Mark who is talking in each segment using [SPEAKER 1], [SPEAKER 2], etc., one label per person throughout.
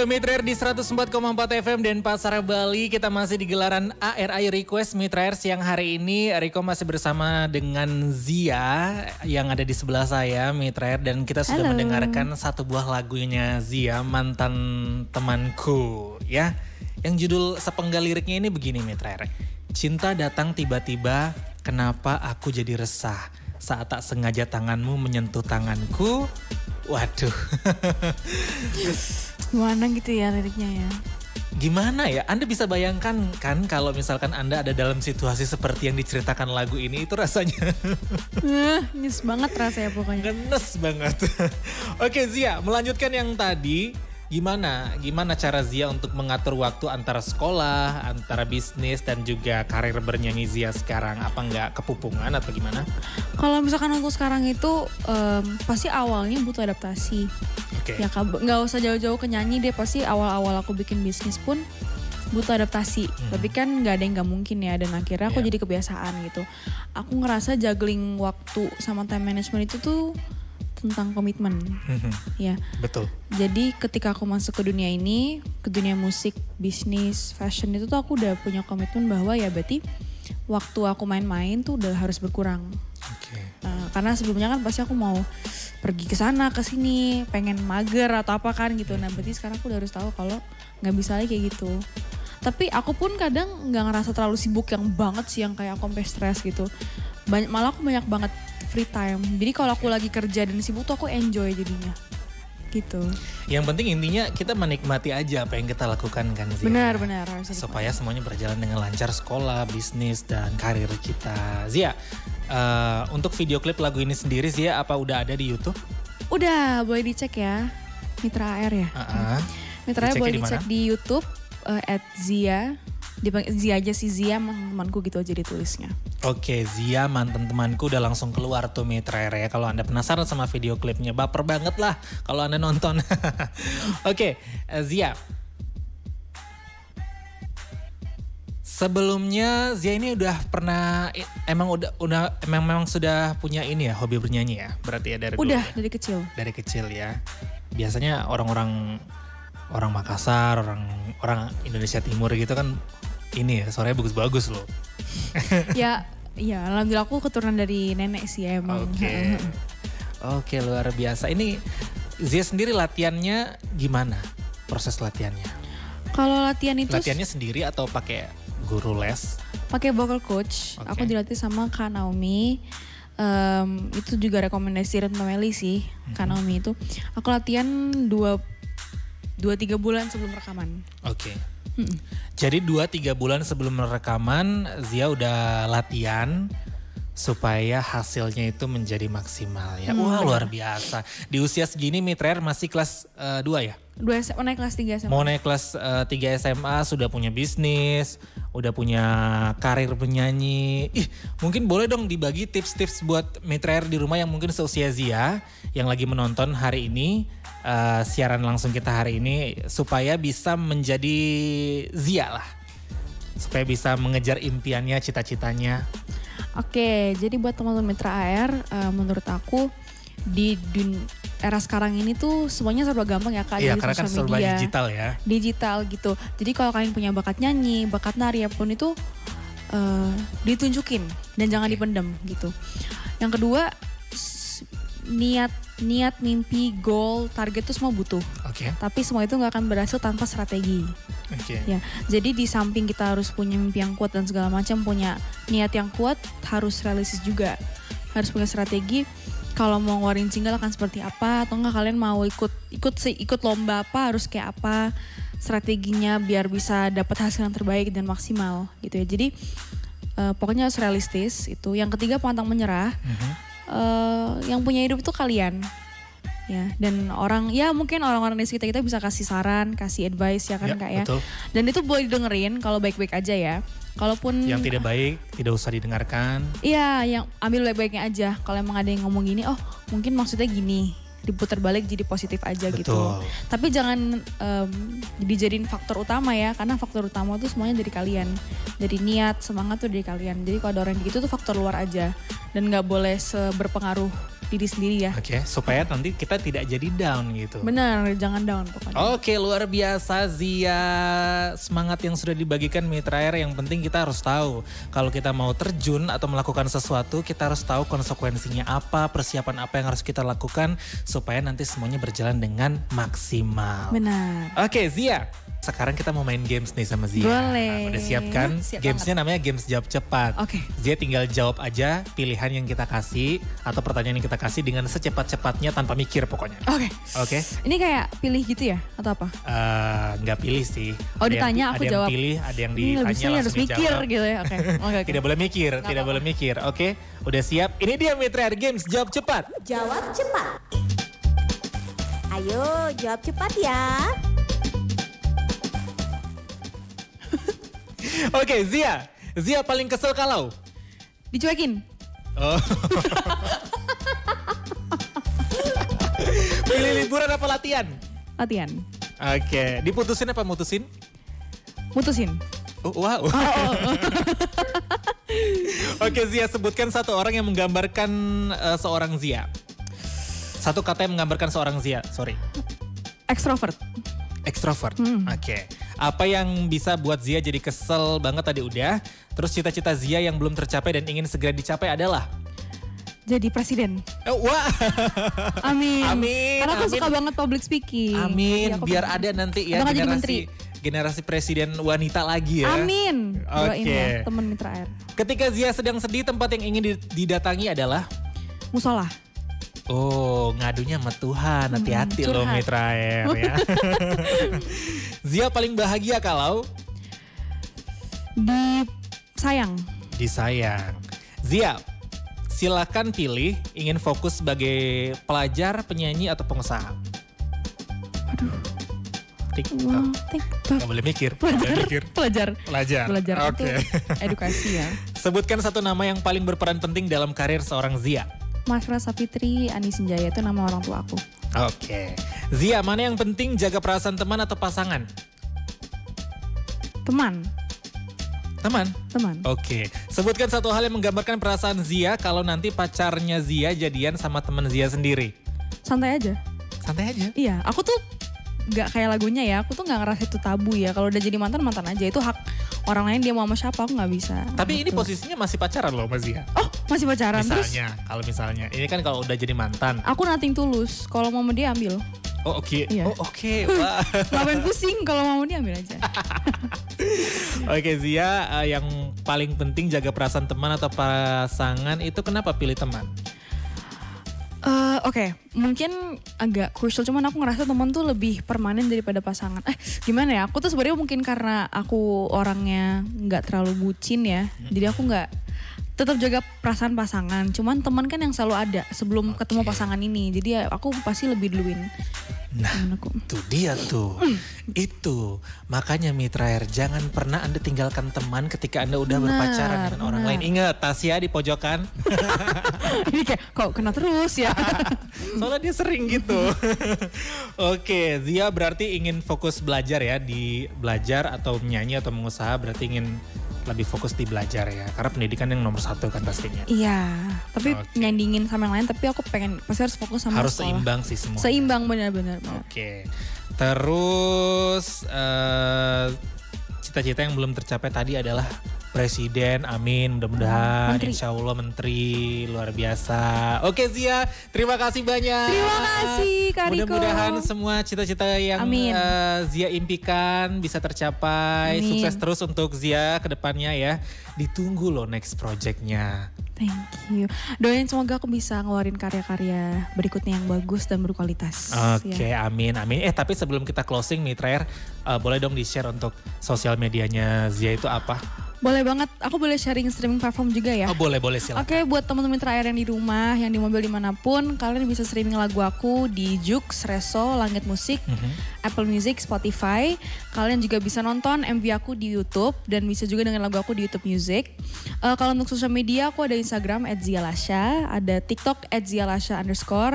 [SPEAKER 1] Mitra di 104,4 FM Denpasar, Bali. Kita masih di gelaran ARI Request Mitra siang hari ini. Riko masih bersama dengan Zia yang ada di sebelah saya Mitra. Dan kita sudah mendengarkan satu buah lagunya Zia, Mantan Temanku ya. Yang judul sepenggal liriknya ini begini Mitra. Cinta datang tiba-tiba, kenapa aku jadi resah saat tak sengaja tanganmu menyentuh tanganku. Waduh.
[SPEAKER 2] Gimana gitu ya liriknya ya?
[SPEAKER 1] Gimana ya? Anda bisa bayangkan kan kalau misalkan Anda ada dalam situasi seperti yang diceritakan lagu ini, itu rasanya
[SPEAKER 2] nyes banget rasanya pokoknya.
[SPEAKER 1] ngenes banget. Oke Zia, melanjutkan yang tadi. Gimana cara Zia untuk mengatur waktu antara sekolah, antara bisnis dan juga karir bernyanyi Zia sekarang? Apa nggak kepupungan atau gimana?
[SPEAKER 2] Kalau misalkan untuk sekarang itu pasti awalnya butuh adaptasi.
[SPEAKER 1] Okay.
[SPEAKER 2] Ya nggak usah jauh-jauh ke nyanyi deh, pasti awal-awal aku bikin bisnis pun butuh adaptasi. Tapi kan nggak ada yang nggak mungkin ya, dan akhirnya aku jadi kebiasaan gitu. Aku ngerasa juggling waktu sama time management itu tuh tentang komitmen. Ya.
[SPEAKER 1] Betul.
[SPEAKER 2] Jadi ketika aku masuk ke dunia ini, ke dunia musik, bisnis, fashion itu tuh aku udah punya komitmen bahwa ya berarti waktu aku main-main tuh udah harus berkurang.
[SPEAKER 1] Okay.
[SPEAKER 2] Karena sebelumnya kan pasti aku mau pergi ke sana ke sini, pengen mager atau apa kan gitu. Nah berarti sekarang aku udah harus tahu kalau nggak bisa lagi kayak gitu. Tapi aku pun kadang nggak ngerasa terlalu sibuk yang banget sih, yang kayak aku sampai stres gitu. Malah aku banyak banget free time. Jadi kalau aku lagi kerja dan sibuk tuh aku enjoy jadinya. Gitu.
[SPEAKER 1] Yang penting intinya kita menikmati aja apa yang kita lakukan kan Zia.
[SPEAKER 2] Benar.
[SPEAKER 1] Supaya semuanya berjalan dengan lancar, sekolah, bisnis, dan karir kita. Zia, untuk video klip lagu ini sendiri Zia apa udah ada di YouTube? Udah,
[SPEAKER 2] boleh dicek ya. Mitra AR ya. Mitra AR boleh dicek di YouTube @Zia. Dipanggil Zia aja sih, Zia temanku gitu aja ditulisnya.
[SPEAKER 1] Oke, Zia mantan temanku udah langsung keluar tuh Mitra ya. Kalau Anda penasaran sama video klipnya, baper banget lah kalau Anda nonton. Oke, Zia. Sebelumnya Zia ini udah pernah memang sudah punya ini ya, hobi bernyanyi ya. Berarti ya dari dulu.
[SPEAKER 2] Dari kecil.
[SPEAKER 1] Dari kecil ya. Biasanya orang Makassar, orang Indonesia Timur gitu kan ini ya, suaranya bagus-bagus loh. Ya,
[SPEAKER 2] alhamdulillah aku keturunan dari nenek sih emang.
[SPEAKER 1] Oke, luar biasa. Ini Zia sendiri latihannya gimana? Proses latihannya?
[SPEAKER 2] Kalau latihannya
[SPEAKER 1] sendiri atau pakai guru les?
[SPEAKER 2] Pakai vocal coach. Okay. Aku dilatih sama Kak Naomi. Itu juga rekomendasi Retno Meli sih, Kak Naomi itu. Aku latihan 2-3 bulan sebelum rekaman.
[SPEAKER 1] Oke. Jadi 2-3 bulan sebelum rekaman Zia udah latihan supaya hasilnya itu menjadi maksimal ya. Wah luar biasa. Di usia segini Mitra masih kelas 2 ya?
[SPEAKER 2] Mau naik kelas 3 SMA.
[SPEAKER 1] Mau naik kelas 3 SMA, sudah punya bisnis, udah punya karir penyanyi. Mungkin boleh dong dibagi tips-tips buat Mitra di rumah yang mungkin seusia Zia yang lagi menonton hari ini. Siaran langsung kita hari ini supaya bisa menjadi Zia lah. Supaya bisa mengejar impiannya, cita-citanya.
[SPEAKER 2] Oke, jadi buat teman-teman Mitra AR, menurut aku di era sekarang ini tuh semuanya serba gampang ya Kak.
[SPEAKER 1] Iya, karena kan serba digital ya.
[SPEAKER 2] Digital gitu. Jadi kalau kalian punya bakat nyanyi, bakat nari apapun itu ditunjukin dan jangan dipendam gitu. Yang kedua, niat, mimpi, goal, target itu semua butuh.
[SPEAKER 1] Oke.
[SPEAKER 2] Tapi semua itu nggak akan berhasil tanpa strategi.
[SPEAKER 1] Oke.
[SPEAKER 2] Ya, jadi di samping kita harus punya mimpi yang kuat dan segala macam, punya niat yang kuat, harus realistis juga. Harus punya strategi. Kalau mau ngeluarin single akan seperti apa, atau enggak kalian mau ikut lomba apa, harus kayak apa strateginya biar bisa dapat hasil yang terbaik dan maksimal gitu ya. Jadi pokoknya harus realistis itu. Yang ketiga, pantang menyerah. Yang punya hidup itu kalian ya, dan mungkin orang-orang di sekitar kita bisa kasih saran, kasih advice ya kan Kak ya. Betul. Dan itu boleh didengerin kalau baik-baik aja ya. Kalaupun
[SPEAKER 1] yang tidak baik tidak usah didengarkan.
[SPEAKER 2] Iya, yang ambil baik-baiknya aja. Kalau emang ada yang ngomong gini, oh mungkin maksudnya gini, diputar balik jadi positif aja. Betul. Gitu. Tapi jangan dijadiin faktor utama ya, karena faktor utama tuh semuanya dari kalian. Dari niat, semangat tuh dari kalian. Jadi kalau ada orang gitu tuh faktor luar aja, dan nggak boleh berpengaruh diri sendiri ya.
[SPEAKER 1] Oke, supaya nanti kita tidak jadi down gitu.
[SPEAKER 2] Benar, jangan down pokoknya.
[SPEAKER 1] Oke, luar biasa Zia. Semangat yang sudah dibagikan Mitra Air. Yang penting kita harus tahu kalau kita mau terjun atau melakukan sesuatu, kita harus tahu konsekuensinya apa, persiapan apa yang harus kita lakukan supaya nanti semuanya berjalan dengan maksimal.
[SPEAKER 2] Benar.
[SPEAKER 1] Oke, Zia. Sekarang kita mau main games nih sama Zia.
[SPEAKER 2] Boleh.
[SPEAKER 1] Udah siap kan?
[SPEAKER 2] Siap
[SPEAKER 1] Gamesnya namanya games jawab cepat.
[SPEAKER 2] Oke.
[SPEAKER 1] Zia tinggal jawab aja pilihan yang kita kasih atau pertanyaan yang kita kasih dengan secepat-cepatnya tanpa mikir pokoknya.
[SPEAKER 2] Oke.
[SPEAKER 1] Oke.
[SPEAKER 2] Ini kayak pilih gitu ya atau apa?
[SPEAKER 1] Nggak pilih sih.
[SPEAKER 2] Oh, ditanya aku jawab.
[SPEAKER 1] Ada yang pilih, ada yang
[SPEAKER 2] Ini
[SPEAKER 1] ditanya
[SPEAKER 2] lebih harus
[SPEAKER 1] langsung
[SPEAKER 2] mikir
[SPEAKER 1] dijawab.
[SPEAKER 2] gitu ya. Oke. Oke.
[SPEAKER 1] Tidak boleh mikir, tidak boleh mikir. Oke, udah siap? Ini dia Mitra Air Games jawab cepat.
[SPEAKER 3] Jawab cepat. Ayo jawab cepat ya.
[SPEAKER 1] Oke, Zia. Zia paling kesel kalau?
[SPEAKER 2] Dicuekin.
[SPEAKER 1] Oh. Pilih liburan apa latihan?
[SPEAKER 2] Latihan.
[SPEAKER 1] Oke, diputusin apa mutusin?
[SPEAKER 2] Mutusin.
[SPEAKER 1] Oh, wow. Oke, Zia, sebutkan satu orang yang menggambarkan seorang Zia. Satu kata yang menggambarkan seorang Zia, sorry.
[SPEAKER 2] Extrovert.
[SPEAKER 1] Extrovert, oke. Apa yang bisa buat Zia jadi kesel banget tadi udah. Terus cita-cita Zia yang belum tercapai dan ingin segera dicapai adalah?
[SPEAKER 2] Jadi presiden.
[SPEAKER 1] Wah.
[SPEAKER 2] Amin.
[SPEAKER 1] Amin.
[SPEAKER 2] Karena aku
[SPEAKER 1] amin.
[SPEAKER 2] suka banget public speaking.
[SPEAKER 1] Amin,
[SPEAKER 2] Jadi aku
[SPEAKER 1] biar
[SPEAKER 2] pengen.
[SPEAKER 1] ada nanti ya
[SPEAKER 2] Atau nggak jadi menteri.
[SPEAKER 1] generasi presiden wanita lagi ya.
[SPEAKER 2] Amin. Doain
[SPEAKER 1] Oke.
[SPEAKER 2] ya teman Mitra Air.
[SPEAKER 1] Ketika Zia sedang sedih, tempat yang ingin didatangi adalah?
[SPEAKER 2] Musola.
[SPEAKER 1] Oh, ngadunya sama Tuhan. Hati-hati loh
[SPEAKER 2] curhat.
[SPEAKER 1] Mitra Air ya. Zia paling bahagia kalau?
[SPEAKER 2] Disayang.
[SPEAKER 1] Disayang. Zia, silakan pilih ingin fokus sebagai pelajar, penyanyi, atau pengusaha.
[SPEAKER 2] Aduh.
[SPEAKER 1] TikTok.
[SPEAKER 2] Wow, TikTok.
[SPEAKER 1] Gak boleh mikir. Gak boleh mikir.
[SPEAKER 2] Pelajar.
[SPEAKER 1] Pelajar.
[SPEAKER 2] Belajar
[SPEAKER 1] Oke.
[SPEAKER 2] itu edukasi ya.
[SPEAKER 1] Sebutkan satu nama yang paling berperan penting dalam karir seorang Zia.
[SPEAKER 2] Mas Rasa Fitri, Ani Senjaya itu nama orang tua aku.
[SPEAKER 1] Oke. Zia, mana yang penting jaga perasaan teman atau pasangan?
[SPEAKER 2] Teman.
[SPEAKER 1] Teman.
[SPEAKER 2] Teman.
[SPEAKER 1] Oke. Sebutkan satu hal yang menggambarkan perasaan Zia kalau nanti pacarnya Zia jadian sama teman Zia sendiri.
[SPEAKER 2] Santai aja.
[SPEAKER 1] Santai aja.
[SPEAKER 2] Iya, aku tuh gak kayak lagunya ya. Aku tuh gak ngerasa itu tabu ya. Kalau udah jadi mantan, mantan aja. Itu hak orang lain, dia mau sama siapa, aku gak bisa.
[SPEAKER 1] Tapi ini
[SPEAKER 2] Gitu.
[SPEAKER 1] posisinya masih pacaran loh sama Zia.
[SPEAKER 2] Oh, masih pacaran. Terus
[SPEAKER 1] Misalnya. Ini kan kalau udah jadi mantan.
[SPEAKER 2] aku nothing tulus. Kalau mau sama dia ambil.
[SPEAKER 1] Oh oke.
[SPEAKER 2] Iya.
[SPEAKER 1] Oh oke. Wah.
[SPEAKER 2] Ngapain pusing, kalau mau sama dia ambil aja.
[SPEAKER 1] Oke Zia, yang paling penting jaga perasaan teman atau pasangan itu kenapa pilih teman?
[SPEAKER 2] Oke, mungkin agak crucial, cuman aku ngerasa teman tuh lebih permanen daripada pasangan. Gimana ya? Aku tuh sebenarnya mungkin karena aku orangnya nggak terlalu bucin ya, jadi aku nggak tetap jaga perasaan pasangan. Cuman teman kan yang selalu ada sebelum ketemu pasangan ini, jadi ya aku pasti lebih duluin.
[SPEAKER 1] Nah,
[SPEAKER 2] Aku.
[SPEAKER 1] tuh dia tuh. Itu. Makanya Mitra Air, jangan pernah Anda tinggalkan teman ketika Anda udah berpacaran dengan orang lain. Ingat, Tasya di pojokan.
[SPEAKER 2] Ini kayak kok kena terus ya.
[SPEAKER 1] Soalnya dia sering gitu. Oke, Zia berarti ingin fokus belajar ya. Di belajar atau menyanyi atau mengusaha berarti ingin lebih fokus di belajar ya. Karena pendidikan yang nomor satu kan pastinya.
[SPEAKER 2] Iya, tapi
[SPEAKER 1] Oke.
[SPEAKER 2] nyandingin sama yang lain, tapi aku pengen pasti harus fokus sama
[SPEAKER 1] Harus
[SPEAKER 2] sekolah.
[SPEAKER 1] seimbang sih semua.
[SPEAKER 2] Seimbang benar-benar.
[SPEAKER 1] Oke. Terus cita-cita yang belum tercapai tadi adalah presiden, amin, mudah-mudahan,
[SPEAKER 2] Menteri.
[SPEAKER 1] insya Allah menteri, luar biasa. Oke Zia, terima kasih banyak.
[SPEAKER 2] Terima kasih Kak Riko.
[SPEAKER 1] Mudah-mudahan semua cita-cita yang
[SPEAKER 2] Amin.
[SPEAKER 1] Zia impikan bisa tercapai.
[SPEAKER 2] Amin.
[SPEAKER 1] Sukses terus untuk Zia ke depannya ya. Ditunggu loh next projectnya.
[SPEAKER 2] Thank you. Doain semoga aku bisa ngeluarin karya-karya berikutnya yang bagus dan berkualitas.
[SPEAKER 1] Oke,
[SPEAKER 2] Ya.
[SPEAKER 1] amin, amin. Tapi sebelum kita closing Mitra Air, boleh dong di-share untuk sosial medianya Zia itu apa?
[SPEAKER 2] Boleh banget, aku boleh sharing streaming platform juga ya.
[SPEAKER 1] Oh boleh, silakan.
[SPEAKER 2] Oke, buat teman-teman Mitra Air yang di rumah, yang di mobil dimanapun, kalian bisa streaming lagu aku di Joox, Reso, Langit Musik, Apple Music, Spotify. Kalian juga bisa nonton MV aku di YouTube dan bisa juga dengan lagu aku di YouTube Music. Kalau untuk sosial media, aku ada Instagram @zialasha, ada TikTok @zialasha_,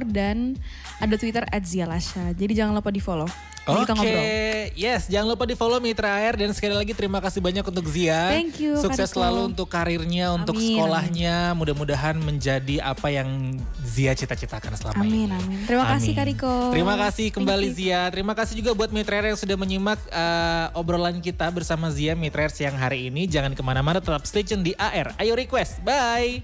[SPEAKER 2] dan ada Twitter @zialasha. Jadi jangan lupa di follow. Jadi kita ngobrol.
[SPEAKER 1] Yes, jangan lupa di follow Mitra Air dan sekali lagi terima kasih banyak untuk Zia.
[SPEAKER 2] Thank you,
[SPEAKER 1] Sukses
[SPEAKER 2] Kak Riko.
[SPEAKER 1] selalu untuk karirnya, untuk sekolahnya. Mudah-mudahan menjadi apa yang Zia cita-citakan selama ini.
[SPEAKER 2] Amin. Terima kasih Kak Riko.
[SPEAKER 1] Terima kasih kembali
[SPEAKER 2] Thank you.
[SPEAKER 1] Zia. Terima kasih juga buat Mitra Air yang sudah menyimak obrolan kita bersama Zia Mitra Air siang hari ini. Jangan kemana-mana, tetap stay tune di AR. Ayo request, bye.